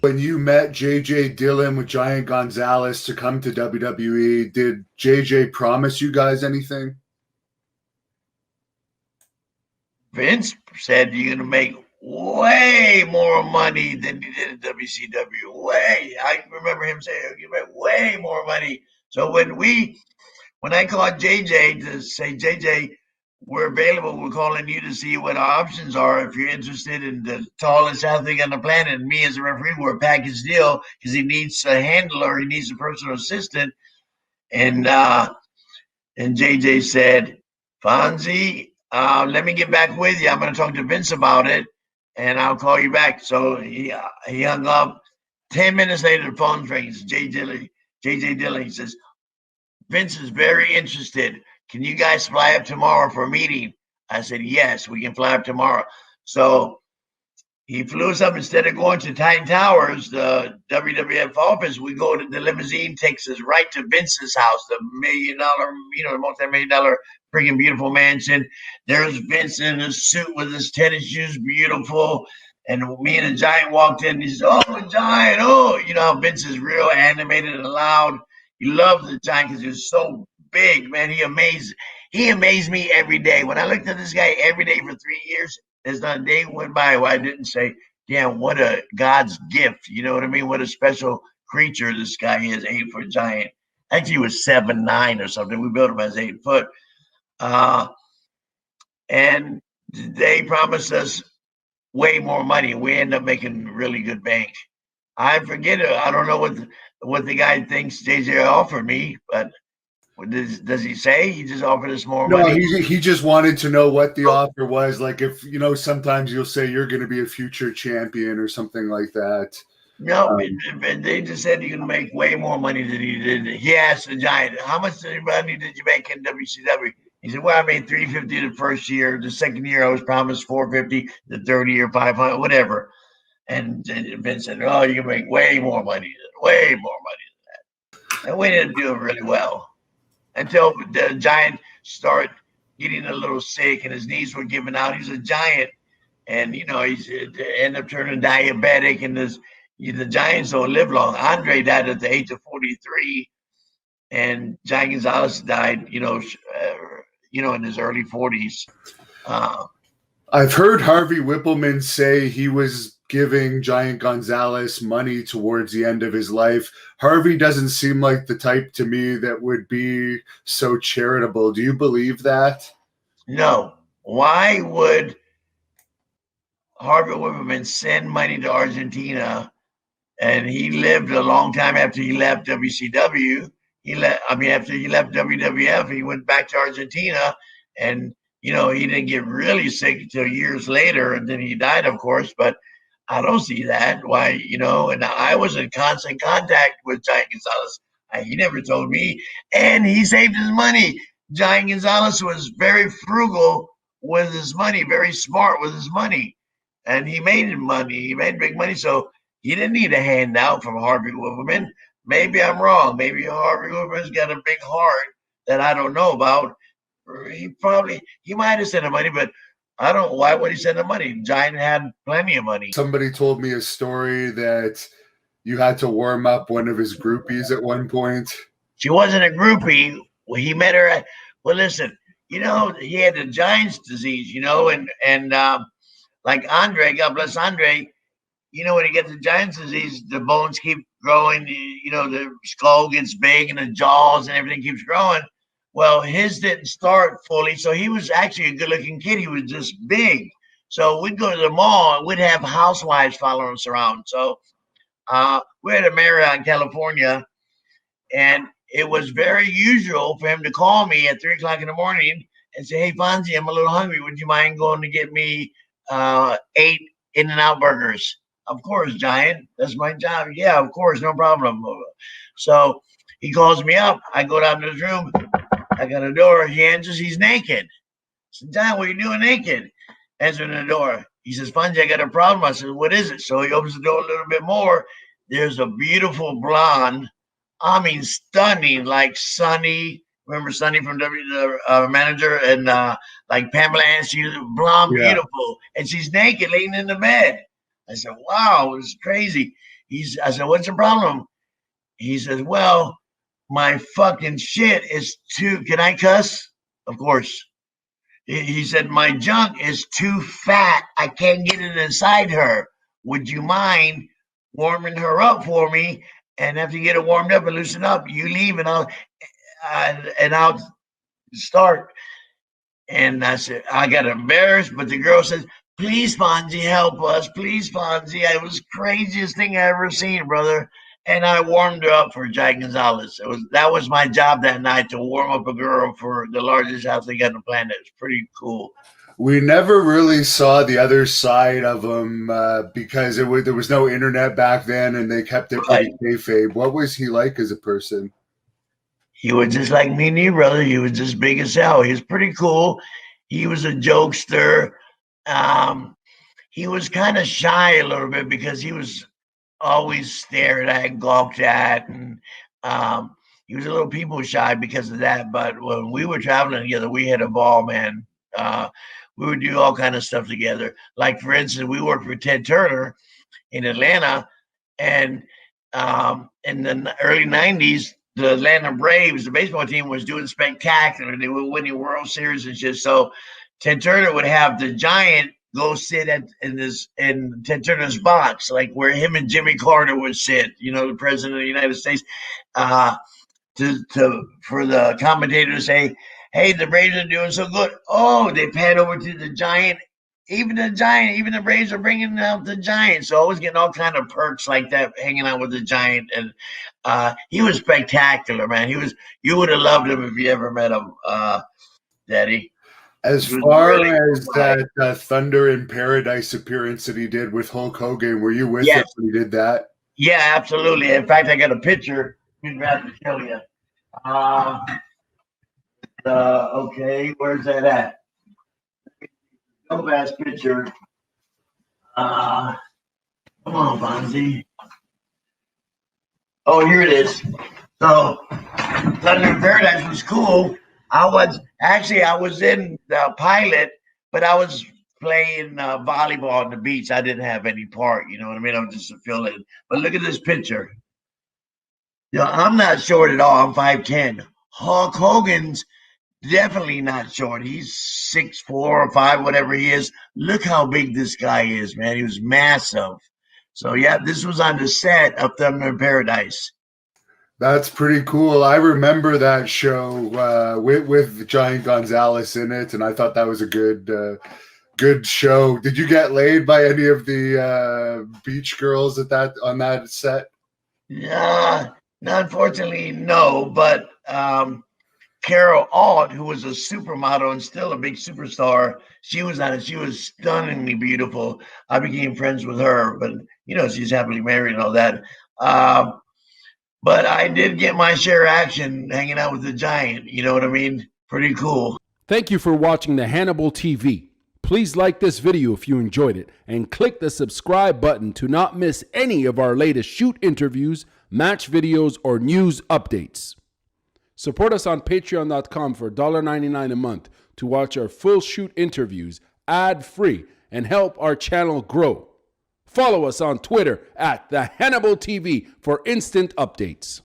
When you met J.J. Dillon with Giant Gonzalez to come to WWE, did J.J. promise you guys anything? Vince said you're going to make way more money than you did at WCW. Way. I remember him saying you make way more money. So when I called JJ to say, JJ, we're available, we're calling you to see what our options are if you're interested in the tallest athlete on the planet. And me as a referee, we're a package deal because he needs a handler, he needs a personal assistant. And JJ said, Fonzie, let me get back with you. I'm going to talk to Vince about it, and I'll call you back. So he hung up. 10 minutes later, the phone rings. JJ Dillon. He says, Vince is very interested. Can you guys fly up tomorrow for a meeting? I said, yes, we can fly up tomorrow. So he flew us up. Instead of going to Titan Towers, the WWF office, we go to the limousine, takes us right to Vince's house, the $1 million, the multi-million-dollar freaking beautiful mansion. There's Vince in a suit with his tennis shoes, beautiful. And me and the Giant walked in. He said, oh, Giant, oh. Vince is real animated and loud. He loves the Giant because he's so big, man. He amazed me every day. When I looked at this guy every day for 3 years, there's not a day went by where I didn't say, damn, what a God's gift. You know what I mean? What a special creature this guy is, 8-foot giant. Actually, he was 7'9" or something. We built him as 8 foot. And they promised us way more money. We end up making really good bank. I forget it. I don't know what the guy thinks JJ offered me, but does he say he just offered us more money? No, he just wanted to know what the offer was. Like if, sometimes you'll say you're going to be a future champion or something like that. No, they just said you're going to make way more money than you did. He asked the Giant, how much money did you make in WCW? He said, well, I made $350 the first year. The second year I was promised $450. The third year, $500, whatever. And Vince said, oh, you can make way more money than that. And we ended up doing really well until the Giant started getting a little sick and his knees were giving out. He's a Giant. And, he ended up turning diabetic. And the Giants don't live long. Andre died at the age of 43. And Giant Gonzalez died, in his early 40s. I've heard Harvey Whippleman say he was giving Giant Gonzalez money towards the end of his life. Harvey doesn't seem like the type to me that would be so charitable. Do you believe that? No. Why would Harvey Whippleman send money to Argentina? And he lived a long time after he left WCW. After he left WWF, he went back to Argentina, and he didn't get really sick until years later, and then he died, of course. But I don't see that. Why, and I was in constant contact with Giant Gonzalez. He never told me, and he saved his money. Giant Gonzalez was very frugal with his money, very smart with his money, and he made money. He made big money, so he didn't need a handout from Harvey Whippleman. Maybe I'm wrong. Maybe Harvey Whippleman's got a big heart that I don't know about. He might have sent the money, but I don't. Why would he send the money? Giant had plenty of money. Somebody told me a story that you had to warm up one of his groupies at one point. She wasn't a groupie. Well, he met her at. Well, listen. He had the Giant's disease. And like Andre, God bless Andre. When he gets the Giant's disease, the bones keep growing. The skull gets big and the jaws and everything keeps growing. Well, his didn't start fully, so he was actually a good-looking kid. He was just big. So we'd go to the mall, and we'd have housewives following us around. So we're at a Marriott in California, and it was very usual for him to call me at 3 o'clock in the morning and say, hey, Fonzie, I'm a little hungry. Would you mind going to get me 8 In-N-Out burgers? Of course, Giant. That's my job. Yeah, of course, no problem. So he calls me up. I go down to his room. I got a door. He answers. He's naked. I said, Giant, what are you doing naked? Answering the door. He says, Fonzie, I got a problem. I said, what is it? So he opens the door a little bit more. There's a beautiful blonde. I mean, stunning, like Sunny. Remember Sunny from the manager? And like Pamela Ann, she's blonde, beautiful. And she's naked, laying in the bed. I said, wow, it was crazy. I said, what's the problem? He says, well, my fucking shit is too, can I cuss? Of course. He said, my junk is too fat. I can't get it inside her. Would you mind warming her up for me? And after you get it warmed up and loosen up, you leave and I'll start. And I said, I got embarrassed, but the girl says, please, Fonzie, help us. Please, Fonzie. It was the craziest thing I ever seen, brother. And I warmed her up for Giant Gonzalez. That was my job that night, to warm up a girl for the largest athlete on the planet. It's pretty cool. We never really saw the other side of him because there was no internet back then, and they kept it pretty kayfabe. What was he like as a person? He was just like me and you, brother. He was just big as hell. He was pretty cool. He was a jokester. He was kind of shy a little bit because he was always stared at, gawked at, and he was a little people shy because of that. But when we were traveling together, we had a ball, man. We would do all kind of stuff together. Like, for instance, we worked for Ted Turner in Atlanta, and in the early 90s, the Atlanta Braves, the baseball team, was doing spectacular. They were winning World Series and shit. So Ted Turner would have the Giant go sit in Ted Turner's box, like where him and Jimmy Carter would sit, the president of the United States, for the commentator to say, hey, the Braves are doing so good. Oh, they pan over to the Giant. Even the Braves are bringing out the Giant. So I was getting all kind of perks like that, hanging out with the Giant. And he was spectacular, man. You would have loved him if you ever met him, Daddy. As far as that Thunder in Paradise appearance that he did with Hulk Hogan, were you with him when he did that? Yeah, absolutely. In fact, I got a picture. I'm glad to tell you. Okay, where's that at? Dope ass picture. Come on, Fonzie. Oh, here it is. So, Thunder in Paradise was cool. I was in the pilot, but I was playing volleyball on the beach. I didn't have any part, you know what I mean? I was just a fill-in. But look at this picture. I'm not short at all. I'm 5'10". Hulk Hogan's definitely not short. He's 6'4" or 5", whatever he is. Look how big this guy is, man. He was massive. So, yeah, this was on the set of Thunder in Paradise. That's pretty cool. I remember that show with Giant Gonzalez in it, and I thought that was a good show. Did you get laid by any of the beach girls on that set? Yeah, unfortunately, no. But Carol Alt, who was a supermodel and still a big superstar, she was on it. She was stunningly beautiful. I became friends with her, but she's happily married and all that. But I did get my share of action hanging out with the Giant. You know what I mean? Pretty cool. Thank you for watching the Hannibal TV. Please like this video if you enjoyed it, and click the subscribe button to not miss any of our latest shoot interviews, match videos, or news updates. Support us on patreon.com for $1.99 a month to watch our full shoot interviews ad-free and help our channel grow. Follow us on Twitter at the Hannibal TV for instant updates.